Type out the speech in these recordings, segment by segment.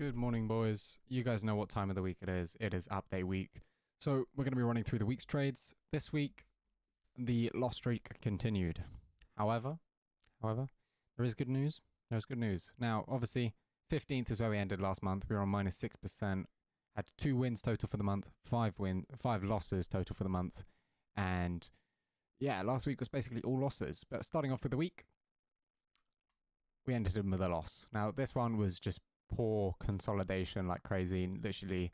Good morning, boys. You guys know what time of the week it is. It is update week. So we're going to be running through the week's trades. This week, the loss streak continued. However, there is good news. There's good news. Now, obviously, 15th is where we ended last month. We were on minus 6%. Had 2 wins total for the month, 5 losses total for the month. And yeah, last week was basically all losses. But starting off with the week, we ended in with a loss. Now, this one was just poor consolidation like crazy, literally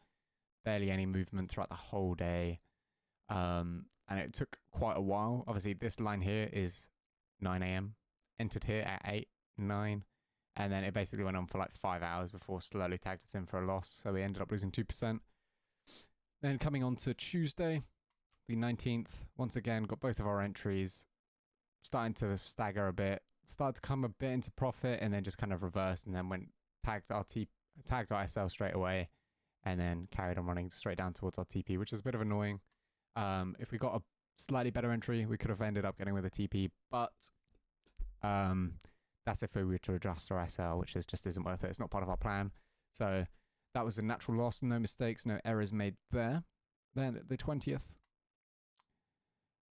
barely any movement throughout the whole day, and it took quite a while. Obviously this line here is 9 a.m. entered here at 8, 9, and then it basically went on for like 5 hours before slowly tagged us in for a loss, so we ended up losing 2%. Then coming on to Tuesday the 19th, once again got both of our entries starting to stagger a bit, started to come a bit into profit, and then just kind of reversed, and then went tagged our SL straight away, and then carried on running straight down towards our TP, which is a bit of annoying. If we got a slightly better entry, we could have ended up getting with a TP, but that's if we were to adjust our SL, which just isn't worth it. It's not part of our plan. So that was a natural loss. No mistakes, no errors made there. Then the 20th,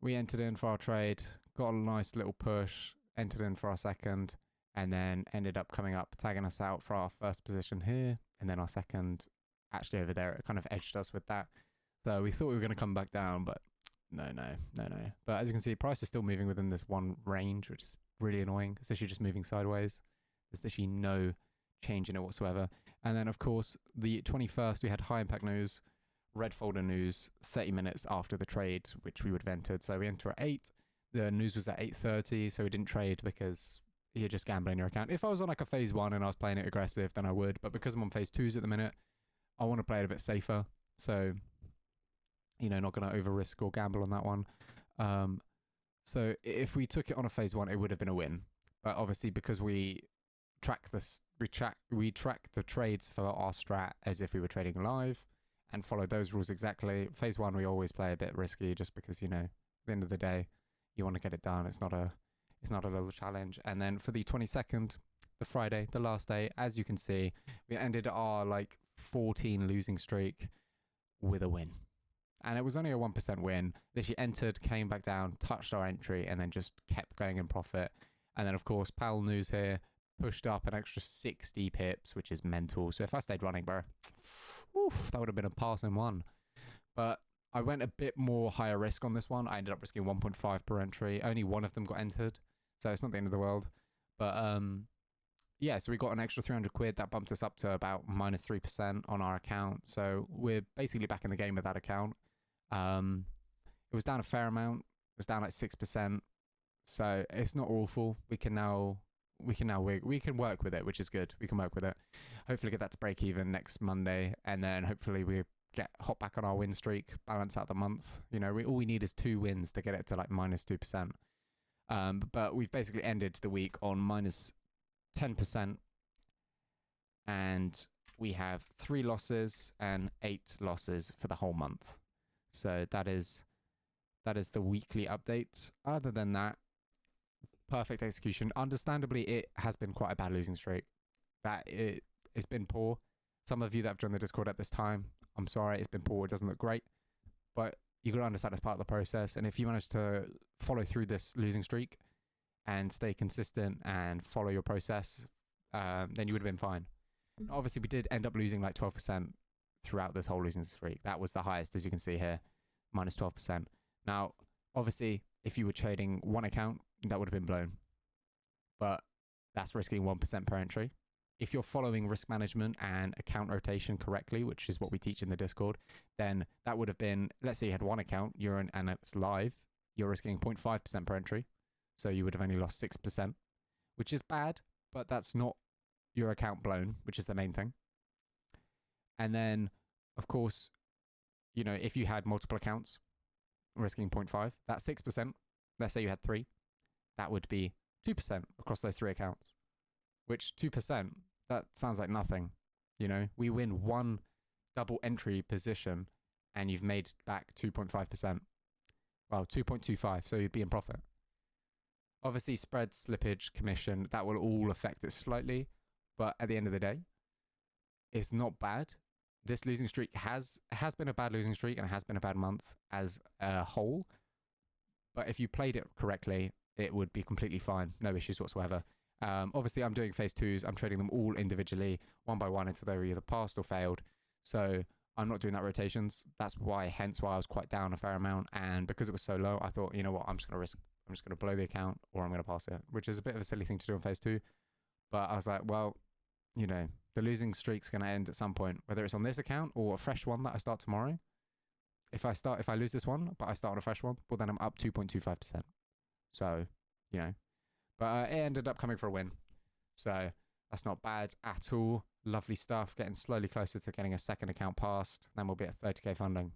we entered in for our trade, got a nice little push, entered in for our second, and then ended up coming up, tagging us out for our first position here, and then our second actually over there. It kind of edged us with that. So we thought we were going to come back down, but no. But as you can see, price is still moving within this one range, which is really annoying. It's actually just moving sideways. There's actually no change in it whatsoever. And then, of course, the 21st, we had high impact news, red folder news, 30 minutes after the trade, which we would have entered. So we enter at 8. The news was at 8:30, so we didn't trade because you're just gambling your account. If I was on like a phase 1 and I was playing it aggressive, then I would. But because I'm on phase 2s at the minute, I want to play it a bit safer. So, not going to over risk or gamble on that one. So if we took it on a phase 1, it would have been a win. But obviously, because we track the trades for our strat as if we were trading live and follow those rules exactly. Phase 1, we always play a bit risky just because, at the end of the day, you want to get it done. It's not a little challenge. And then for the 22nd, the Friday, the last day, as you can see, we ended our 14 losing streak with a win. And it was only a 1% win. Literally entered, came back down, touched our entry, and then just kept going in profit. And then, of course, PAL News here pushed up an extra 60 pips, which is mental. So if I stayed running, bro, that would have been a passing one. But I went a bit more higher risk on this one. I ended up risking 1.5 per entry. Only one of them got entered, so it's not the end of the world. But yeah, so we got an extra 300 quid. That bumped us up to about minus 3% on our account. So we're basically back in the game with that account. It was down a fair amount. It was down like 6%. So it's not awful. We can work with it, which is good. We can work with it. Hopefully get that to break even next Monday, and then hopefully we hop back on our win streak, balance out the month. All we need is 2 wins to get it to like minus 2%. But we've basically ended the week on minus 10%, and we have 3 losses and 8 losses for the whole month. So that is the weekly update. Other than that, perfect execution. Understandably, it has been quite a bad losing streak. It's been poor. Some of you that have joined the Discord at this time, I'm sorry, it's been poor. It doesn't look great, but you got to understand it's part of the process. And if you manage to follow through this losing streak and stay consistent and follow your process, then you would have been fine. Obviously, we did end up losing like 12% throughout this whole losing streak. That was the highest, as you can see here, minus 12%. Now, obviously, if you were trading one account, that would have been blown. But that's risking 1% per entry. If you're following risk management and account rotation correctly, which is what we teach in the Discord, then that would have been, let's say you had one account, and it's live, you're risking 0.5% per entry. So you would have only lost 6%, which is bad, but that's not your account blown, which is the main thing. And then, of course, if you had multiple accounts risking 0.5, that's 6%. Let's say you had 3. That would be 2% across those 3 accounts, which 2%, that sounds like nothing. We win 1 double entry position and you've made back 2.5%. Well, 2.25, so you'd be in profit. Obviously, spread, slippage, commission, that will all affect it slightly. But at the end of the day, is not bad. This losing streak has been a bad losing streak and it has been a bad month as a whole. But if you played it correctly, it would be completely fine. No issues whatsoever. Obviously, I'm doing phase twos. I'm trading them all individually, one by one, until they were either passed or failed. So I'm not doing that rotations. That's hence why I was quite down a fair amount. And because it was so low, I thought, you know what, I'm just going to blow the account or I'm going to pass it, which is a bit of a silly thing to do in phase two. But I was like, well, you know, the losing streak's going to end at some point, whether it's on this account or a fresh one that I start tomorrow. If I lose this one, but I start on a fresh one, well, then I'm up 2.25%. So, you know, but it ended up coming for a win. So that's not bad at all. Lovely stuff. Getting slowly closer to getting a second account passed. Then we'll be at 30k funding.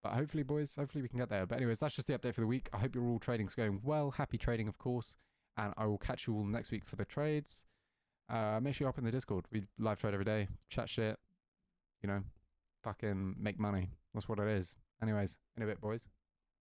But hopefully, boys, hopefully we can get there. But anyways, that's just the update for the week. I hope your all trading's going well. Happy trading, of course. And I will catch you all next week for the trades. Make sure you're up in the Discord. We live trade every day. Chat shit. You know, fucking make money. That's what it is. Anyways, in a bit, boys.